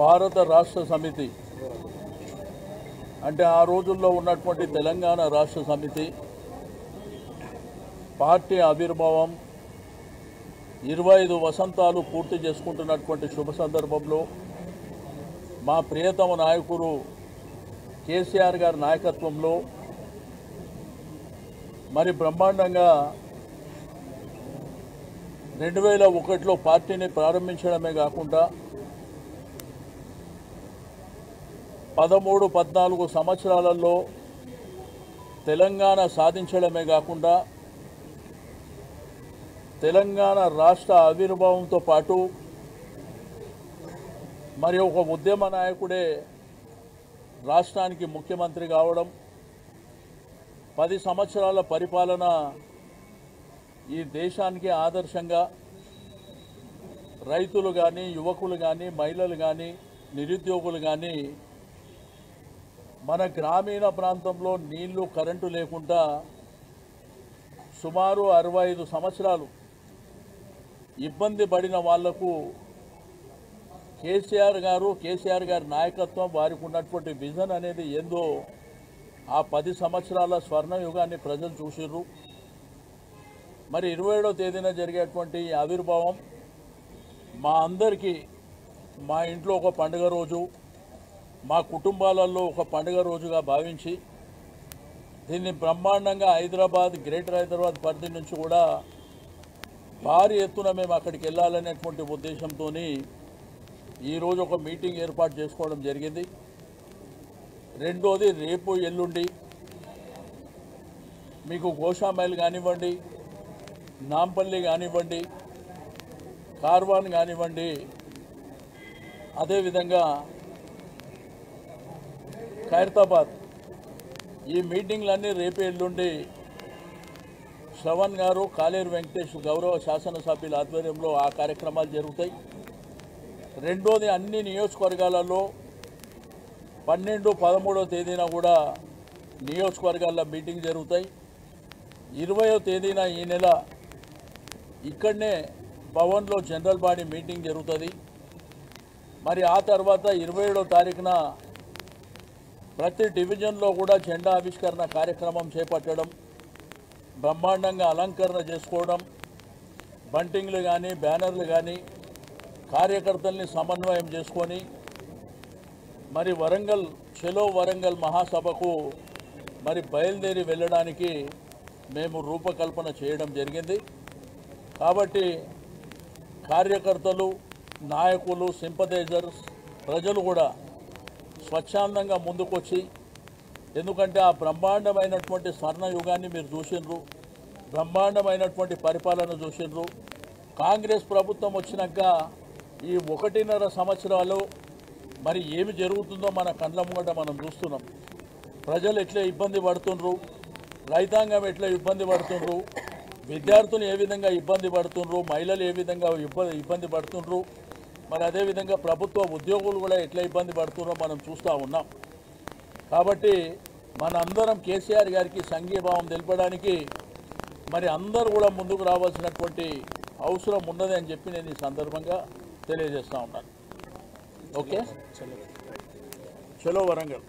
భారత రాష్ట్ర సమితి అంటే ఆ రోజుల్లో ఉన్నటువంటి తెలంగాణ రాష్ట్ర సమితి పార్టీ ఆవిర్భావం 25 వసంతాలు పూర్తి చేసుకుంటున్నటువంటి శుభ సందర్భంలో మా ప్రియతమ నాయకుడు కేసీఆర్ గారి నాయకత్వంలో మరి బ్రహ్మాండంగా 2001లో పార్టీని ప్రారంభించడమే కాకుండా 13-14 సంవత్సరాలలో తెలంగాణ సాధించడమే కాకుండా తెలంగాణ రాష్ట్ర ఆవిర్భావంతో పాటు మరి ఒక ఉద్యమ నాయకుడే రాష్ట్రానికి ముఖ్యమంత్రి కావడం 10 సంవత్సరాల పరిపాలన ఈ దేశానికి ఆదర్శంగా రైతులు కానీ యువకులు కానీ మహిళలు కానీ నిరుద్యోగులు కానీ మన గ్రామీణ ప్రాంతంలో నీళ్లు కరెంటు లేకుండా సుమారు 65 సంవత్సరాలు ఇబ్బంది పడిన వాళ్లకు కేసీఆర్ గారి నాయకత్వం వారికి ఉన్నటువంటి విజన్ అనేది ఏందో ఆ 10 సంవత్సరాల స్వర్ణయుగాన్ని ప్రజలు చూసిర్రు. మరి 27వ తేదీన జరిగేటువంటి ఆవిర్భావం మా అందరికీ మా ఇంట్లో ఒక పండుగ రోజు, మా కుటుంబాలలో ఒక పండుగ రోజుగా భావించి దీన్ని బ్రహ్మాండంగా గ్రేటర్ హైదరాబాద్ పరిధి నుంచి కూడా భారీ ఎత్తున మేము అక్కడికి వెళ్ళాలనేటువంటి ఉద్దేశంతో ఈరోజు ఒక మీటింగ్ ఏర్పాటు చేసుకోవడం జరిగింది. రెండోది రేపు ఎల్లుండి మీకు గోషామైల్ కానివ్వండి, నాంపల్లి కానివ్వండి, కార్వాన్ కానివ్వండి, అదేవిధంగా ఖైరతాబాద్ ఈ మీటింగ్లన్నీ రేపు ఎల్లుండి శ్రవణ్ గారు, కాలేరు వెంకటేష్ గౌరవ శాసనసభ్యుల ఆధ్వర్యంలో ఆ కార్యక్రమాలు జరుగుతాయి. రెండోది అన్ని నియోజకవర్గాలలో 12, 13వ తేదీన కూడా నియోజకవర్గాల్లో మీటింగ్ జరుగుతాయి. 20వ తేదీన ఈ నెల ఇక్కడనే భవన్లో జనరల్ బాడీ మీటింగ్ జరుగుతుంది. మరి ఆ తర్వాత 27వ తారీఖున ప్రతి డివిజన్లో కూడా జెండా ఆవిష్కరణ కార్యక్రమం చేపట్టడం, బ్రహ్మాండంగా అలంకరణ చేసుకోవడం, బంటింగ్లు కానీ బ్యానర్లు కానీ కార్యకర్తల్ని సమన్వయం చేసుకొని మరి చలో వరంగల్ మహాసభకు మరి బయలుదేరి వెళ్ళడానికి మేము రూపకల్పన చేయడం జరిగింది. కాబట్టి కార్యకర్తలు, నాయకులు, సింపథైజర్స్, ప్రజలు కూడా స్వచ్ఛందంగా ముందుకొచ్చి, ఎందుకంటే ఆ బ్రహ్మాండమైనటువంటి స్వర్ణయుగాన్ని మీరు చూసిండ్రు, బ్రహ్మాండమైనటువంటి పరిపాలన చూసిండ్రు. కాంగ్రెస్ ప్రభుత్వం వచ్చినాక ఈ 1.5 సంవత్సరాలు మరి ఏమి జరుగుతుందో మన కళ్ళ ముంగట మనం చూస్తున్నాం. ప్రజలు ఎట్లా ఇబ్బంది పడుతుండ్రు, రైతాంగం ఎట్లా ఇబ్బంది పడుతుండ్రు, విద్యార్థులు ఏ విధంగా ఇబ్బంది పడుతుండ్రు, మహిళలు ఏ విధంగా ఇబ్బంది పడుతుండ్రు, మరి అదేవిధంగా ప్రభుత్వ ఉద్యోగులు కూడా ఎట్లా ఇబ్బంది పడుతున్నారో మనం చూస్తూ ఉన్నాం. కాబట్టి మనందరం కేసీఆర్ గారికి సంఘీభావం తెలపడానికి మరి అందరూ కూడా ముందుకు రావాల్సినటువంటి అవసరం ఉన్నది అని చెప్పి నేను ఈ సందర్భంగా తెలియజేస్తూ ఉన్నాను. ఓకే, చలో వరంగల్.